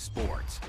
sports.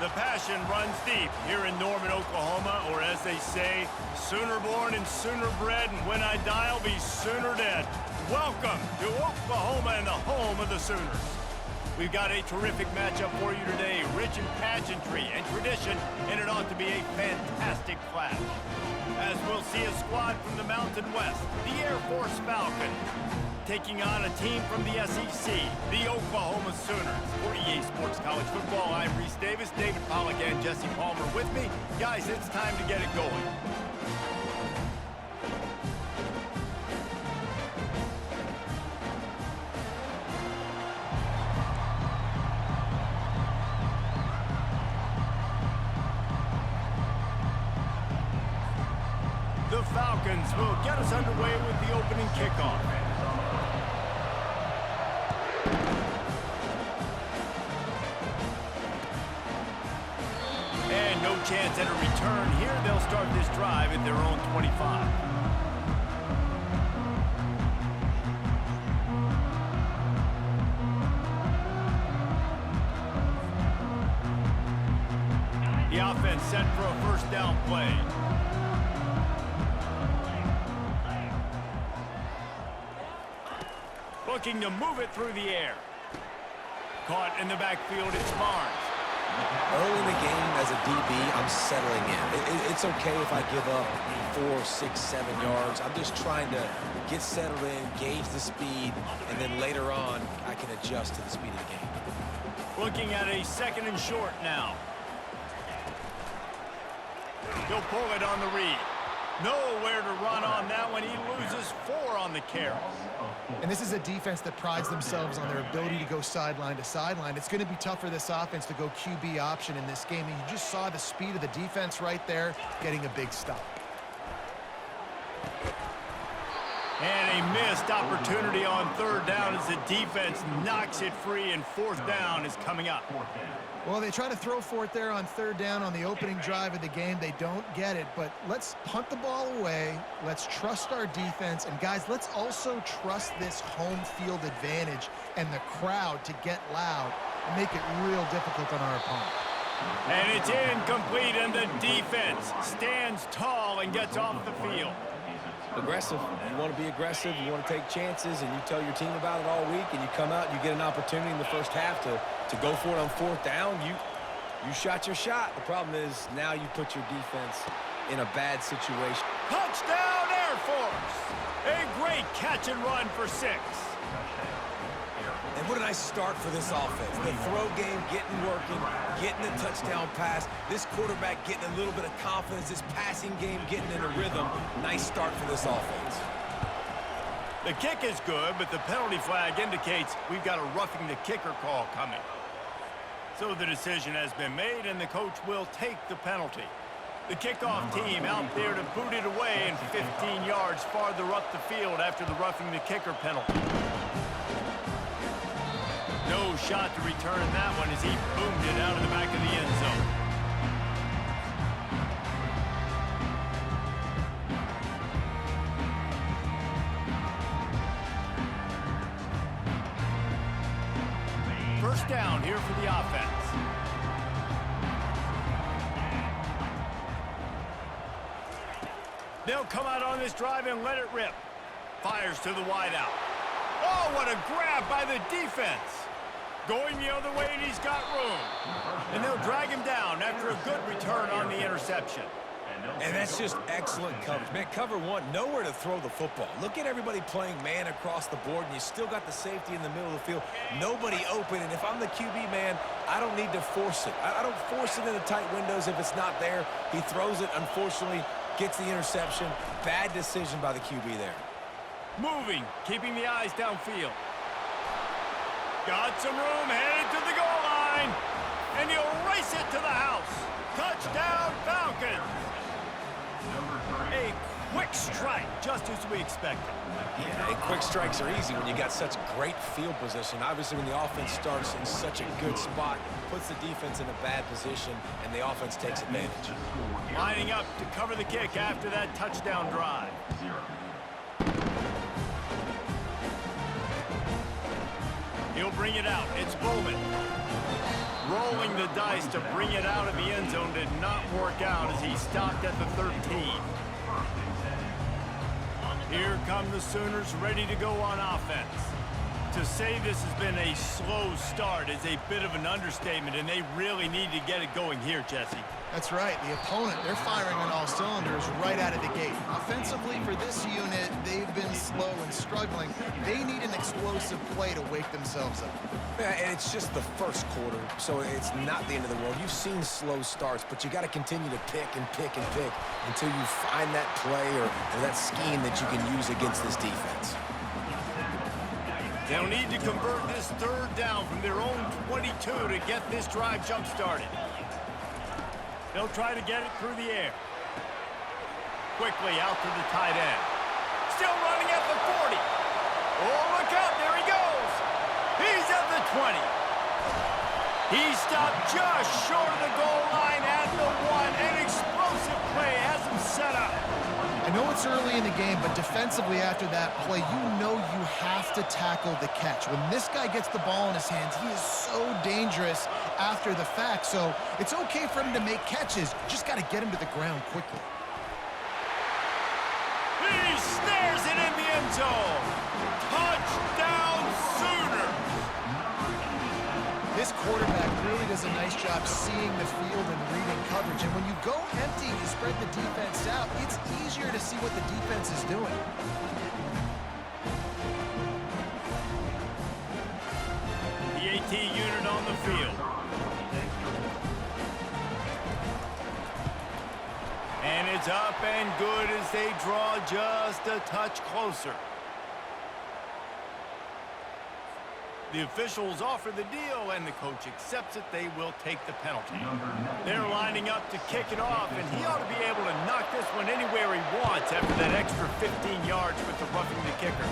The passion runs deep here in Norman, Oklahoma, or as they say, sooner born and sooner bred, and when I die, I'll be sooner dead. Welcome to Oklahoma and the home of the Sooners. We've got a terrific matchup for you today, rich in pageantry and tradition, and it ought to be a fantastic clash. we'll see a squad from the Mountain West, the Air Force Falcons, taking on a team from the SEC, the Oklahoma Sooners. For EA Sports College Football, I'm Reese Davis, David Pollack, and Jesse Palmer with me. Guys, it's time to get it going. The Falcons will get us underway with the opening kickoff. And no chance at a return here. They'll start this drive at their own 25. The offense set for a first down play. Looking to move it through the air. Caught in the backfield, it's Barnes. Early in the game as a DB, I'm settling in. It's okay if I give up 4, 6, 7 yards. I'm just trying to get settled in, gauge the speed, and then later on, I can adjust to the speed of the game. Looking at a second and short now. He'll pull it on the read. Nowhere to run on that one. He loses 4 on the carry. And this is a defense that prides themselves on their ability to go sideline to sideline. It's going to be tough for this offense to go QB option in this game. And you just saw the speed of the defense right there getting a big stop. And a missed opportunity on third down as the defense knocks it free, and fourth down is coming up. Well, they try to throw for it there on third down on the opening drive of the game. They don't get it, but let's punt the ball away. Let's trust our defense. And, guys, let's also trust this home field advantage and the crowd to get loud and make it real difficult on our opponent. And it's incomplete, and the defense stands tall and gets off the field. Aggressive. You want to be aggressive. You want to take chances, and you tell your team about it all week, and you come out and you get an opportunity in the first half to go for it on fourth down. You shot your shot. The problem is now you put your defense in a bad situation. Touchdown, Air Force! A great catch and run for 6. And what a nice start for this offense. The throw game getting working, getting the touchdown pass. This quarterback getting a little bit of confidence. This passing game getting in a rhythm. Nice start for this offense. The kick is good, but the penalty flag indicates we've got a roughing the kicker call coming. So the decision has been made, and the coach will take the penalty. The kickoff team out there to boot it away and 15 yards farther up the field after the roughing the kicker penalty. No shot to return that one as he boomed it out of the back of the end zone. First down here for the offense. They'll come out on this drive and let it rip. Fires to the wideout. Oh, what a grab by the defense. Going the other way, and he's got room. And they'll drag him down after a good return on the interception. And that's just excellent coverage. Man, cover one, nowhere to throw the football. Look at everybody playing man across the board, and you still got the safety in the middle of the field. Nobody open, and if I'm the QB, man, I don't need to force it. I don't force it into tight windows if it's not there. He throws it, unfortunately, gets the interception. Bad decision by the QB there. Moving, keeping the eyes downfield. Got some room, headed to the goal line. And he'll race it to the house. Touchdown, Falcons. A quick strike, just as we expected. Yeah, and quick strikes are easy when you got such great field position. Obviously, when the offense starts in such a good spot, puts the defense in a bad position, and the offense takes advantage. Lining up to cover the kick after that touchdown drive. He'll bring it out. It's Bowman. Rolling the dice to bring it out of the end zone did not work out as he stopped at the 13. Here come the Sooners ready to go on offense. To say this has been a slow start is a bit of an understatement, and they really need to get it going here, Jesse. That's right. The opponent, they're firing on all cylinders right out of the gate. Offensively, for this unit, they've been slow and struggling. They need an explosive play to wake themselves up. Yeah, and it's just the first quarter, so it's not the end of the world. You've seen slow starts, but you got to continue to pick and pick and pick until you find that play or that scheme that you can use against this defense. They'll need to convert this third down from their own 22 to get this drive jump-started. They'll try to get it through the air. Quickly out to the tight end. Still running at the 40. Oh, look out, there he goes. He's at the 20. He stopped just short of the goal line at the 1. An explosive play has him set up. I know it's early in the game, but defensively after that play, you know you have to tackle the catch. When this guy gets the ball in his hands, he is so dangerous after the fact. So it's okay for him to make catches. Just got to get him to the ground quickly. He snares it in the end zone. Touchdown Sooners. This quarterback really does a nice job seeing the field and reading coverage. And when you go empty, you spread the defense out, it's easier to see what the defense is doing. The AT unit on the field. And it's up and good as they draw just a touch closer. The officials offer the deal, and the coach accepts it. They will take the penalty. They're lining up to kick it off, and he ought to be able to knock this one anywhere he wants after that extra 15 yards with the roughing the kicker.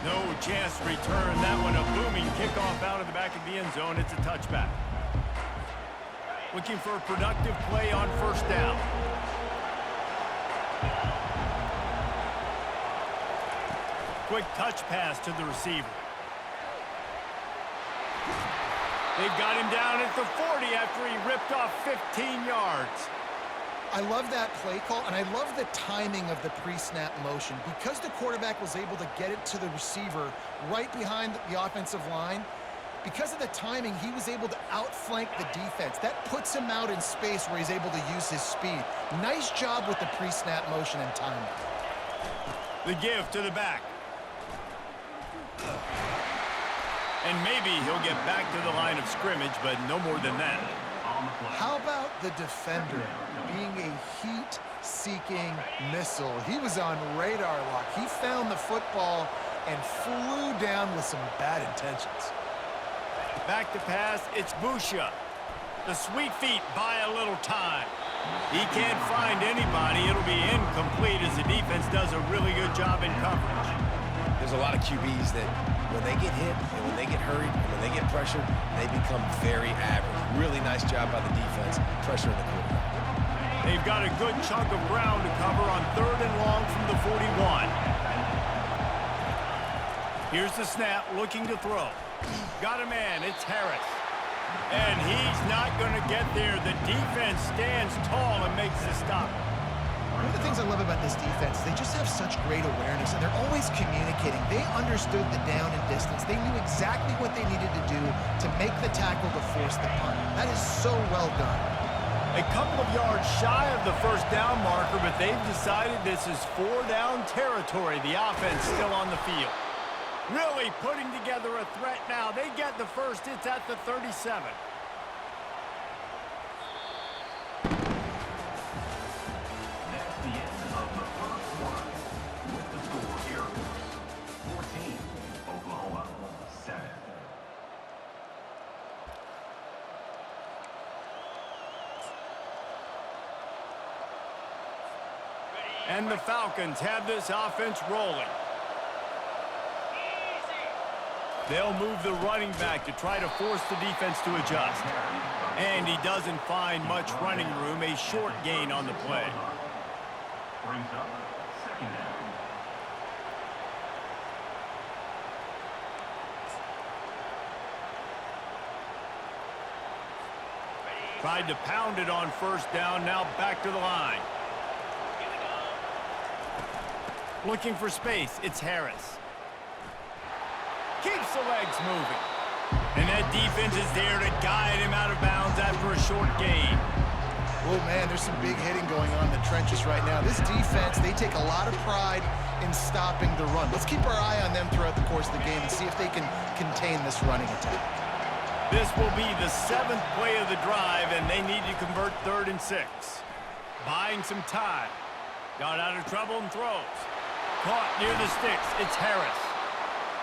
No chance to return that one. A booming kickoff out of the back of the end zone. It's a touchback. Looking for a productive play on first down. Quick touch pass to the receiver. They've got him down at the 40 after he ripped off 15 yards. I love that play call, and I love the timing of the pre-snap motion. Because the quarterback was able to get it to the receiver right behind the offensive line, because of the timing, he was able to outflank the defense. That puts him out in space where he's able to use his speed. Nice job with the pre-snap motion and timing. The give to the back. And maybe he'll get back to the line of scrimmage, but no more than that. How about the defender being a heat-seeking missile? He was on radar lock. He found the football and flew down with some bad intentions. Back to pass, it's Busha. The sweet feet buy a little time. He can't find anybody. It'll be incomplete as the defense does a really good job in coverage. There's a lot of QBs that when they get hit and when they get hurried and when they get pressured, they become very average. Really nice job by the defense, pressuring the quarterback. They've got a good chunk of ground to cover on 3rd and long from the 41. Here's the snap, looking to throw. Got a man, it's Harris. And he's not going to get there. The defense stands tall and makes the stop. One of the things I love about this defense is they just have such great awareness, and they're always communicating. They understood the down and distance. They knew exactly what they needed to do to make the tackle to force the punt. That is so well done. A couple of yards shy of the first down marker, but they've decided this is 4-down territory. The offense still on the field. Really putting together a threat now. They get the first. It's at the 37. And the Falcons have this offense rolling. They'll move the running back to try to force the defense to adjust. And he doesn't find much running room, a short gain on the play. Brings up second down. Tried to pound it on first down, now back to the line. Looking for space, it's Harris. Keeps the legs moving. And that defense is there to guide him out of bounds after a short gain. Oh, man, there's some big hitting going on in the trenches right now. This defense, they take a lot of pride in stopping the run. Let's keep our eye on them throughout the course of the game and see if they can contain this running attack. This will be the 7th play of the drive, and they need to convert 3rd and 6. Buying some time. Got out of trouble and throws. Caught near the sticks. It's Harris.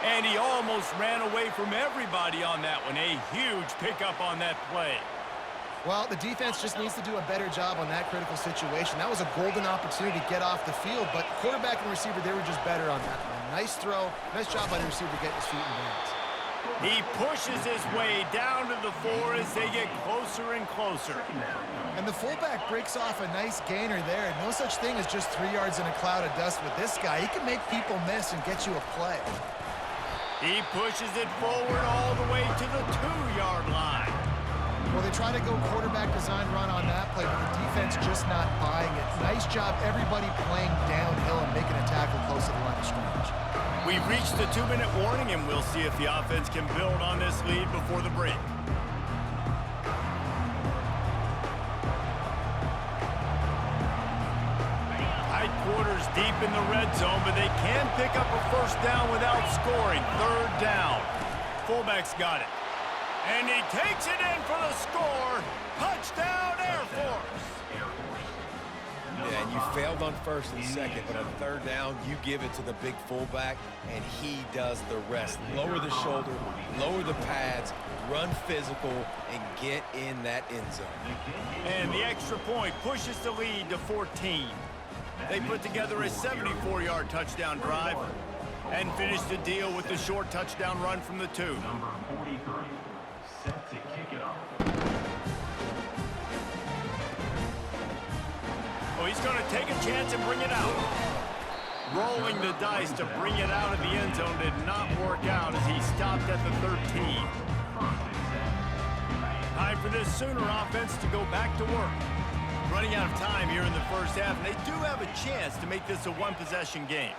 And he almost ran away from everybody on that one. A huge pickup on that play. Well, the defense just needs to do a better job on that critical situation. That was a golden opportunity to get off the field, but quarterback and receiver, they were just better on that one. Nice throw. Nice job by the receiver getting his feet in bounds. He pushes his way down to the 4 as they get closer and closer. And the fullback breaks off a nice gainer there. No such thing as just 3 yards in a cloud of dust with this guy. He can make people miss and get you a play. He pushes it forward all the way to the 2-yard line. Well, they try to go quarterback design run on that play, but the defense just not buying it. Nice job, everybody playing downhill and making a tackle close to the line of scrimmage. We've reached the 2-minute warning, and we'll see if the offense can build on this lead before the break. Tight quarters deep in the red zone, but they can pick up a 1st down without scoring. 3rd down. Fullback's got it. And he takes it in for the score. Touchdown, Air Force. Yeah, and you failed on 1st and 2nd, but on 3rd down, you give it to the big fullback, and he does the rest. Lower the shoulder, lower the pads, run physical, and get in that end zone. And the extra point pushes the lead to 14. They put together a 74-yard touchdown drive and finish the deal with the short touchdown run from the 2. Number 43, set to kick it off. Oh, he's going to take a chance and bring it out. Rolling the dice to bring it out of the end zone did not work out as he stopped at the 13. Time for this Sooner offense to go back to work. Running out of time here in the 1st half, and they do have a chance to make this a 1-possession game.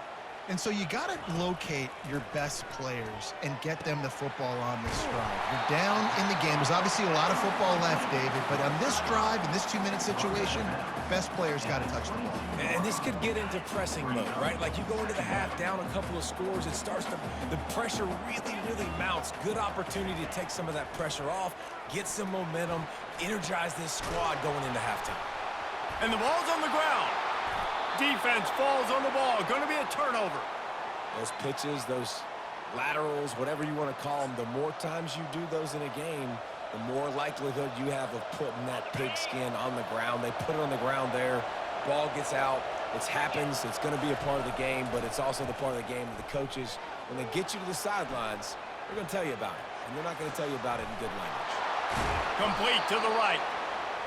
And so you got to locate your best players and get them the football on this drive. You're down in the game. There's obviously a lot of football left, David, but on this drive, in this 2-minute situation, best players got to touch the ball. And this could get into pressing mode, right? Like you go into the half down a couple of scores, it starts to, the pressure really mounts. Good opportunity to take some of that pressure off, get some momentum, energize this squad going into halftime. And the ball's on the ground. Defense falls on the ball. Going to be a turnover. Those pitches, those laterals, whatever you want to call them, the more times you do those in a game, the more likelihood you have of putting that pigskin on the ground. They put it on the ground there. Ball gets out. It happens. It's going to be a part of the game, but it's also the part of the game of the coaches. When they get you to the sidelines, they're going to tell you about it, and they're not going to tell you about it in good language. Complete to the right.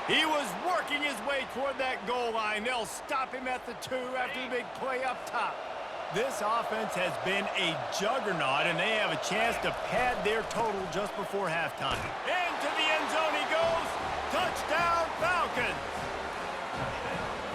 He was working his way toward that goal line. They'll stop him at the 2 after the big play up top. This offense has been a juggernaut, and they have a chance to pad their total just before halftime. Into the end zone he goes. Touchdown, Falcons.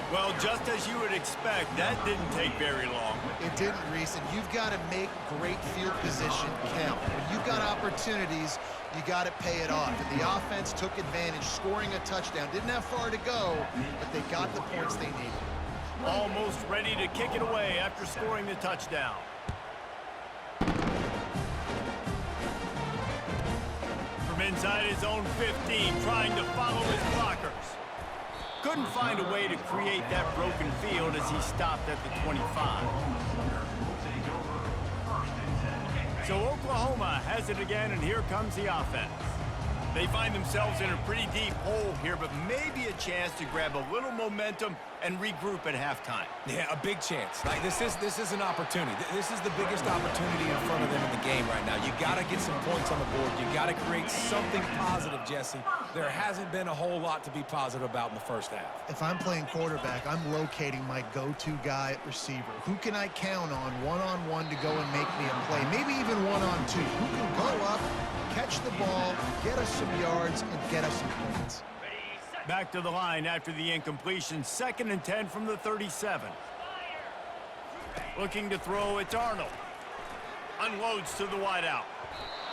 Well, just as you would expect, that didn't take very long. It didn't, Reese, and you've got to make great field position count. When you've got opportunities, you got to pay it off. And the offense took advantage, scoring a touchdown. Didn't have far to go, but they got the points they needed. Almost ready to kick it away after scoring the touchdown. From inside his own 15, trying to follow his blockers. Couldn't find a way to create that broken field as he stopped at the 25. So Oklahoma has it again, and here comes the offense. They find themselves in a pretty deep hole here, but maybe a chance to grab a little momentum and regroup at halftime. Yeah, a big chance. Like this is an opportunity. This is the biggest opportunity in front of them in the game right now. You got to get some points on the board. You got to create something positive, Jesse. There hasn't been a whole lot to be positive about in the 1st half. If I'm playing quarterback, I'm locating my go-to guy at receiver. Who can I count on one-on-one to go and make me a play? Maybe even one-on-two. Who can go up, catch the ball, get us some yards, and get us some points. Back to the line after the incompletion. 2nd and 10 from the 37. Looking to throw, it's Arnold. Unloads to the wideout.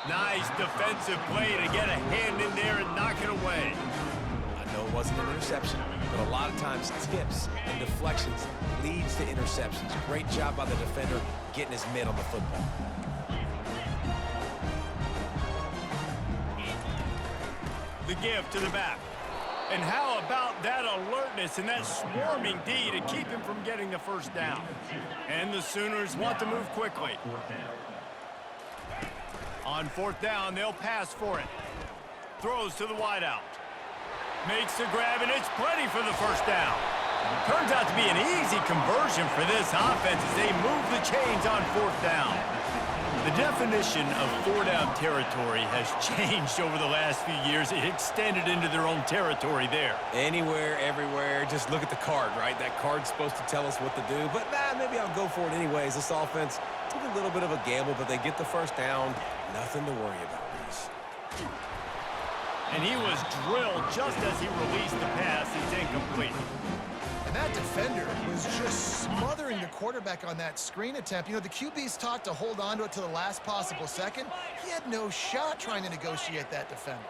Nice defensive play to get a hand in there and knock it away. I know it wasn't an interception, but a lot of times tips and deflections leads to interceptions. Great job by the defender getting his mitt on the football. The give to the back. And how about that alertness and that swarming D to keep him from getting the first down? And the Sooners want to move quickly. On fourth down, they'll pass for it. Throws to the wideout. Makes the grab, and it's plenty for the first down. Turns out to be an easy conversion for this offense as they move the chains on fourth down. The definition of four-down territory has changed over the last few years. It extended into their own territory there. Anywhere, everywhere, just look at the card, right? That card's supposed to tell us what to do, but maybe I'll go for it anyways. This offense took a little bit of a gamble, but they get the first down. Nothing to worry about, Reese. And he was drilled just as he released the pass. It's incomplete. And that defender was just smothering the quarterback on that screen attempt. You know, the QB's talked to hold on to it to the last possible second. He had no shot trying to negotiate that defender.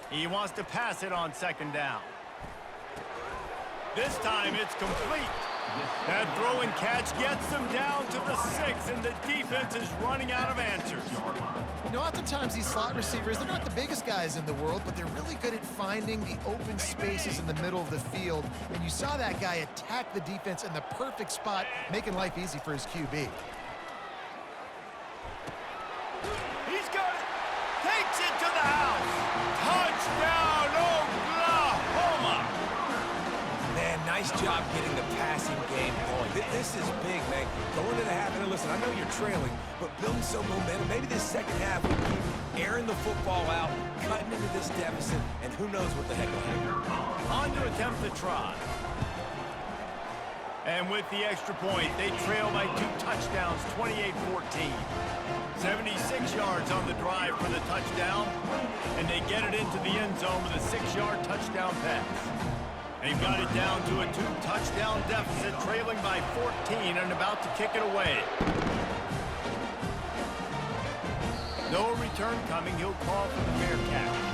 He wants to pass it on second down. This time it's complete. That throw and catch gets them down to the 6, and the defense is running out of answers. You know, oftentimes these slot receivers, they're not the biggest guys in the world, but they're really good at finding the open spaces in the middle of the field. And you saw that guy attack the defense in the perfect spot, making life easy for his QB. He's got it. Takes it to the house. Touchdown, Oklahoma. Man, nice job getting the passing game going. This is big, man. Going into the half, and listen, I know you're trailing, but building some momentum. Maybe this second half will keep airing the football out, cutting into this deficit, and who knows what the heck will happen. On to attempt the try. And with the extra point, they trail by 2 touchdowns, 28-14. 76 yards on the drive for the touchdown, and they get it into the end zone with a 6-yard touchdown pass. They've got it down to a 2-touchdown deficit, trailing by 14 and about to kick it away. No return coming. He'll call for the fair catch.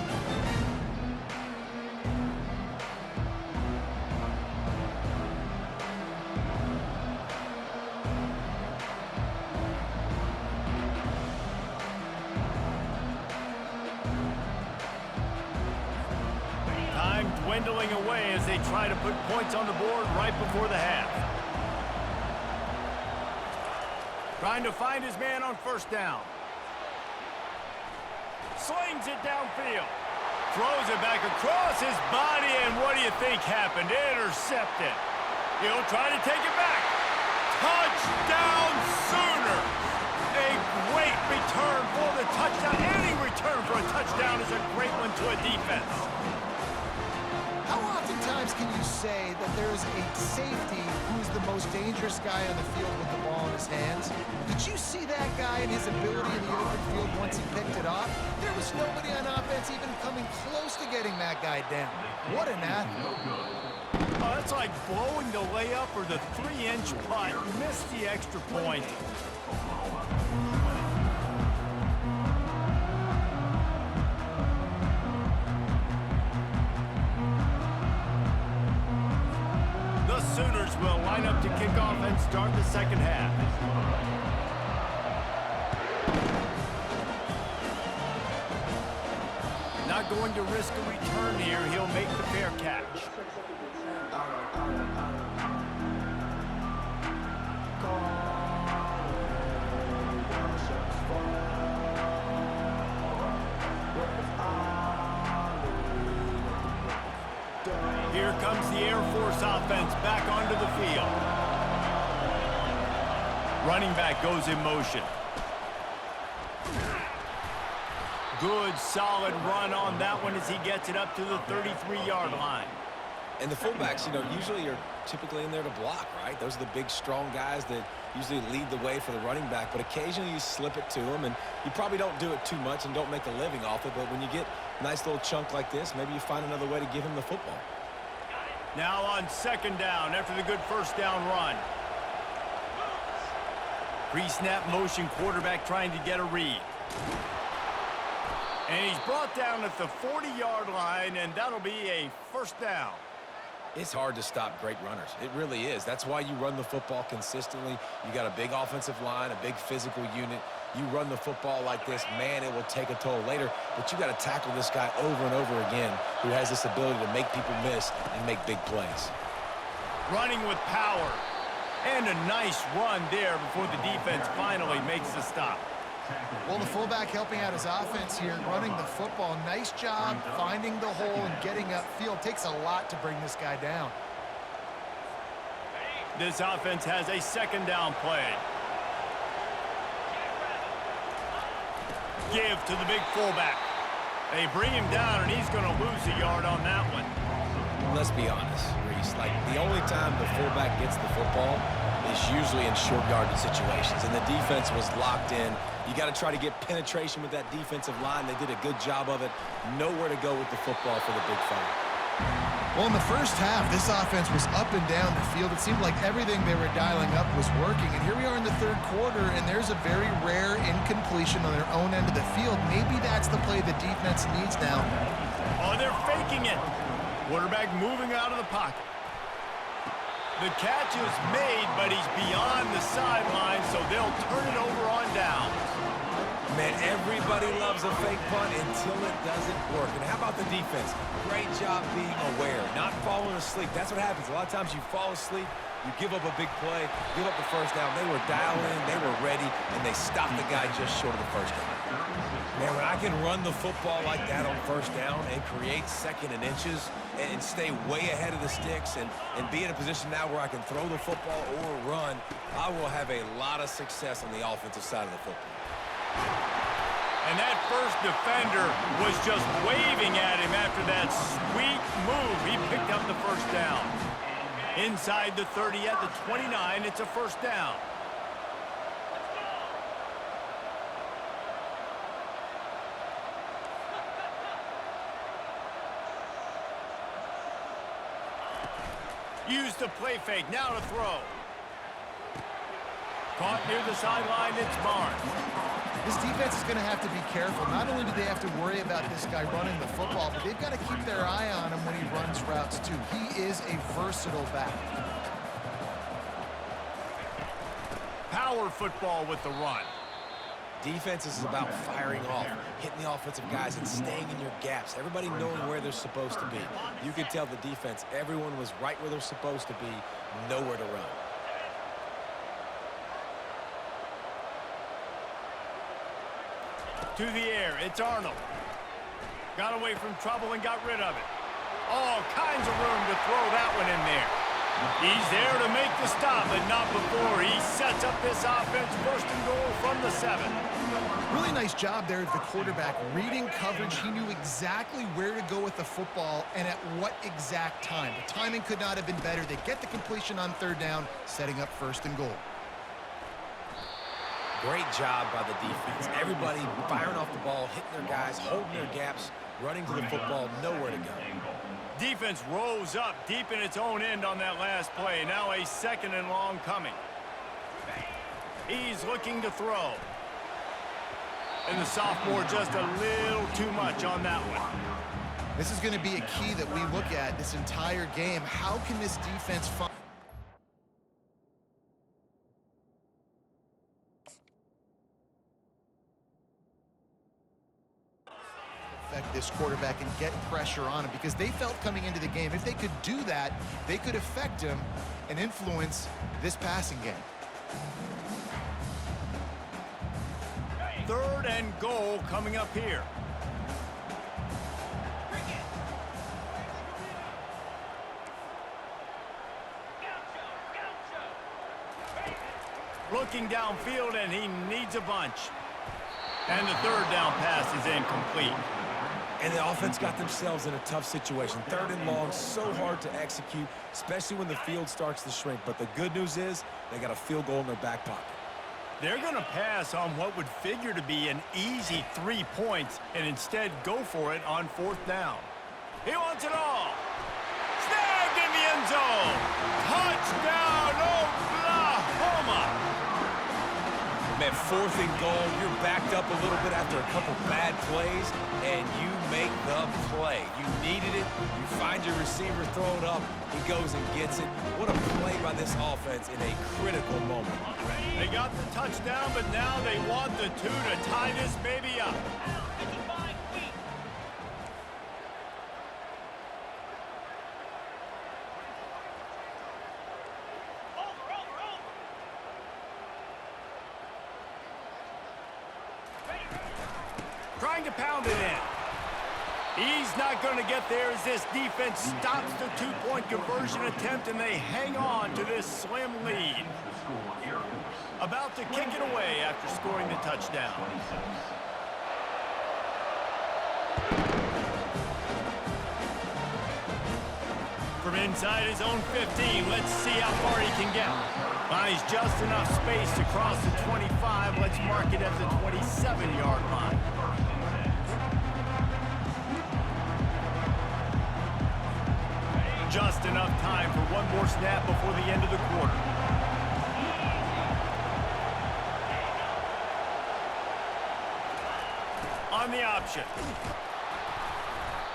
Dwindling away as they try to put points on the board right before the half. Trying to find his man on first down. Slings it downfield. Throws it back across his body, and what do you think happened? Intercepted. He'll try to take it back. Touchdown Sooners! A great return for the touchdown. Any return for a touchdown is a great one to a defense. How oftentimes can you say that there's a safety who's the most dangerous guy on the field with the ball in his hands? Did you see that guy and his ability in the open field once he picked it off? There was nobody on offense even coming close to getting that guy down. What an athlete. Oh, that's like blowing the layup or the 3-inch putt. Missed the extra point. Sooners will line up to kick off and start the second half. Not going to risk a return here. He'll make the fair catch. Here comes the Air Force offense back onto the field. Running back goes in motion. Good, solid run on that one as he gets it up to the 33-yard line. And the fullbacks, you know, usually are typically in there to block, right? Those are the big, strong guys that usually lead the way for the running back. But occasionally you slip it to them, and you probably don't do it too much and don't make a living off it. But when you get a nice little chunk like this, maybe you find another way to give him the football. Now on second down after the good first down run. Pre-snap motion quarterback trying to get a read. And he's brought down at the 40-yard line, and that'll be a first down. It's hard to stop great runners. It really is. That's why you run the football consistently. You got a big offensive line, a big physical unit. You run the football like this, man, it will take a toll later. But you got to tackle this guy over and over again who has this ability to make people miss and make big plays. Running with power. And a nice run there before the defense finally makes the stop. Well, the fullback helping out his offense here, running the football. Nice job finding the hole and getting upfield. Takes a lot to bring this guy down. This offense has a second down play. Give to the big fullback. They bring him down, and he's going to lose a yard on that one. Let's be honest, Reese. Like, the only time the fullback gets the football is usually in short yardage situations, and the defense was locked in. You got to try to get penetration with that defensive line. They did a good job of it. Nowhere to go with the football for the big fella. Well, in the first half, this offense was up and down the field. It seemed like everything they were dialing up was working. And here we are in the third quarter, and there's a very rare incompletion on their own end of the field. Maybe that's the play the defense needs now. Oh, they're faking it. Quarterback moving out of the pocket. The catch is made, but he's beyond the sideline, so they'll turn it over on downs. Man, everybody loves a fake punt until it doesn't work. And how about the defense? Great job being aware, not falling asleep. That's what happens. A lot of times you fall asleep, you give up a big play, give up the first down. They were dialed in, they were ready, and they stopped the guy just short of the first down. Man, when I can run the football like that on first down and create second and inches and stay way ahead of the sticks and be in a position now where I can throw the football or run, I will have a lot of success on the offensive side of the football. And that first defender was just waving at him after that sweet move. He picked up the first down. Inside the 30 at the 29, it's a first down. Use the play fake, now to throw. Caught near the sideline, it's Barnes. This defense is going to have to be careful. Not only do they have to worry about this guy running the football, but they've got to keep their eye on him when he runs routes too. He is a versatile back. Power football with the run. Defense is about firing off, hitting the offensive guys and staying in your gaps. Everybody knowing where they're supposed to be. You could tell the defense, everyone was right where they're supposed to be, nowhere to run. To the air, it's Arnold. Got away from trouble and got rid of it. All kinds of room to throw that one in there. He's there to make the stop, but not before. He sets up this offense first and goal from the 7. Really nice job there at the quarterback. Reading coverage, he knew exactly where to go with the football and at what exact time. The timing could not have been better. They get the completion on third down, setting up first and goal. Great job by the defense. Everybody firing off the ball, hitting their guys, holding their gaps, running to the football, nowhere to go. Defense rose up deep in its own end on that last play. Now a second and long coming. He's looking to throw. And the sophomore just a little too much on that one. This is going to be a key that we look at this entire game. How can this defense find this quarterback and get pressure on him, because they felt coming into the game if they could do that, they could affect him and influence this passing game. Third and goal coming up here. Looking downfield, and he needs a bunch. And the third down pass is incomplete. And the offense got themselves in a tough situation. Third and long, so hard to execute, especially when the field starts to shrink. But the good news is they got a field goal in their back pocket. They're going to pass on what would figure to be an easy 3 points and instead go for it on fourth down. He wants it all. Snagged in the end zone. Touchdown, Oklahoma. Man, 4th and goal, you're backed up a little bit after a couple bad plays, and you make the play. You needed it. You find your receiver, throw it up. He goes and gets it. What a play by this offense in a critical moment. They got the touchdown, but now they want the 2 to tie this baby up. Trying to pound it in. He's not going to get there as this defense stops the 2-point conversion attempt, and they hang on to this slim lead. About to kick it away after scoring the touchdown. From inside his own 15, let's see how far he can get. Finds just enough space to cross the 25. Let's mark it at the 27-yard line. Just enough time for one more snap before the end of the quarter. On the option.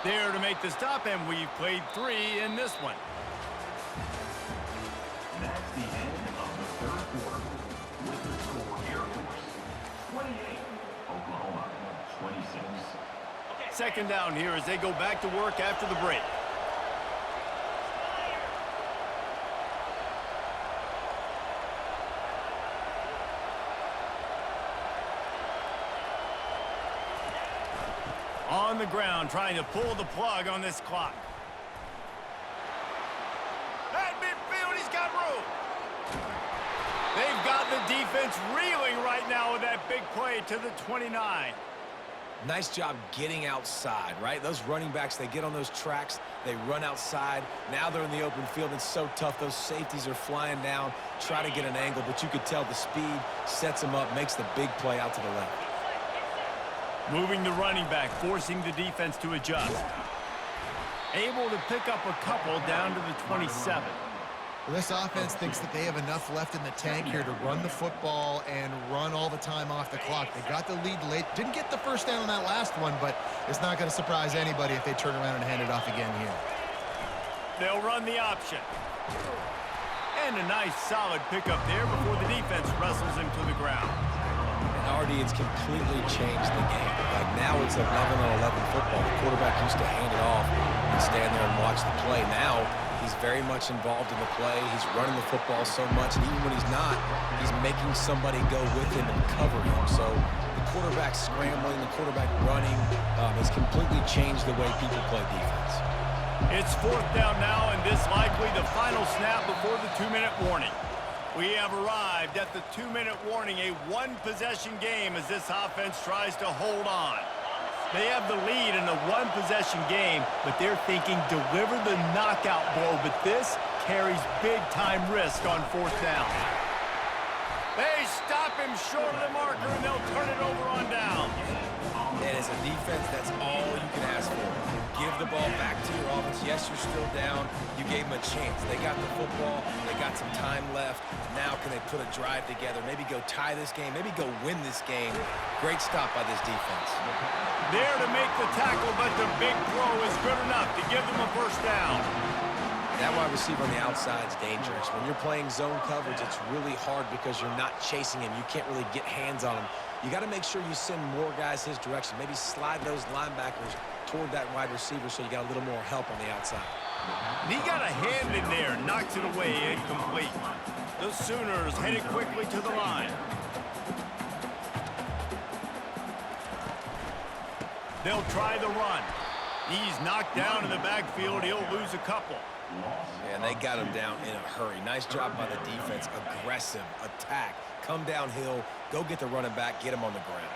There to make the stop, and we've played 3 in this one. That's the end of the third quarter. With the score, Air Force 28, Oklahoma 26. Second down here as they go back to work after the break. On the ground, trying to pull the plug on this clock. At midfield, he's got room. They've got the defense reeling right now with that big play to the 29. Nice job getting outside, right? Those running backs, they get on those tracks, they run outside. Now they're in the open field. It's so tough. Those safeties are flying down, try to get an angle, but you could tell the speed sets them up, makes the big play out to the left. Moving the running back, forcing the defense to adjust. Able to pick up a couple down to the 27. Well, this offense thinks that they have enough left in the tank here to run the football and run all the time off the clock. They got the lead late. Didn't get the first down on that last one, but it's not going to surprise anybody if they turn around and hand it off again here. They'll run the option. And a nice solid pickup there before the defense wrestles him to the ground. Artie, it's completely changed the game. Like now it's 11-on-11 football. The quarterback used to hand it off and stand there and watch the play. Now he's very much involved in the play. He's running the football so much, and even when he's not, he's making somebody go with him and cover him. So the quarterback scrambling, the quarterback running has completely changed the way people play defense. It's 4th down now, and this likely the final snap before the 2-minute warning. We have arrived at the 2-minute warning, a one-possession game as this offense tries to hold on. They have the lead in a one-possession game, but they're thinking deliver the knockout blow, but this carries big-time risk on 4th down. They stop him short of the marker, and they'll turn it over on down. And as a defense, that's all you can ask for. Give the ball back to your offense. Yes, you're still down. You gave them a chance. They got the football. They got some time left. Now can they put a drive together? Maybe go tie this game. Maybe go win this game. Great stop by this defense. There to make the tackle, but the big throw is good enough to give them a first down. That wide receiver on the outside is dangerous. When you're playing zone coverage, it's really hard because you're not chasing him. You can't really get hands on him. You got to make sure you send more guys his direction. Maybe slide those linebackers toward that wide receiver so you got a little more help on the outside. And he got a hand in there, knocks it away, incomplete. The Sooners headed quickly to the line. They'll try the run. He's knocked down in the backfield. He'll lose a couple. And they got him down in a hurry. Nice job by the defense. Aggressive attack. Come downhill. Go get the running back. Get him on the ground.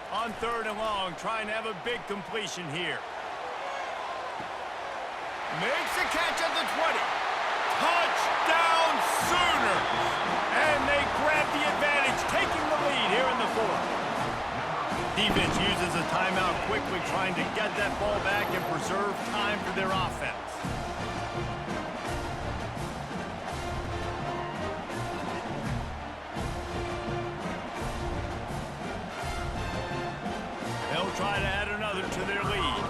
On 3rd and long, trying to have a big completion here. Makes a catch at the 20. Touchdown Sooners! And they grab the advantage, taking the lead here in the 4th. Defense uses a timeout quickly, trying to get that ball back and preserve time for their offense. try to add another to their lead.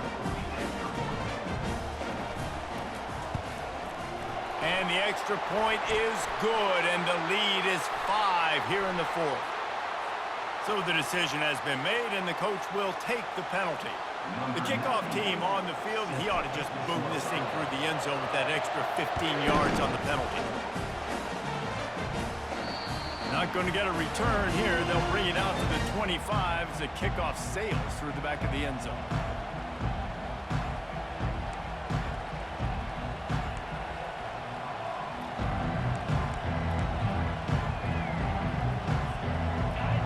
And the extra point is good, and the lead is 5 here in the fourth. So the decision has been made, and the coach will take the penalty. The kickoff team on the field, and he ought to just boom this thing through the end zone with that extra 15 yards on the penalty. Not going to get a return here. They'll bring it out to the 25 as the kickoff sails through the back of the end zone.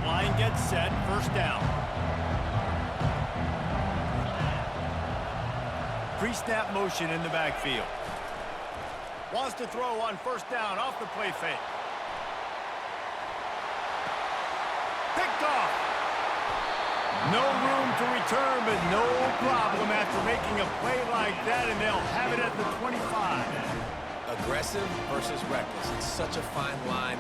Line gets set, first down. Pre-snap motion in the backfield. Wants to throw on first down off the play fake. Picked off. No room to return, but no problem after making a play like that, and they'll have it at the 25. Aggressive versus reckless. It's such a fine line.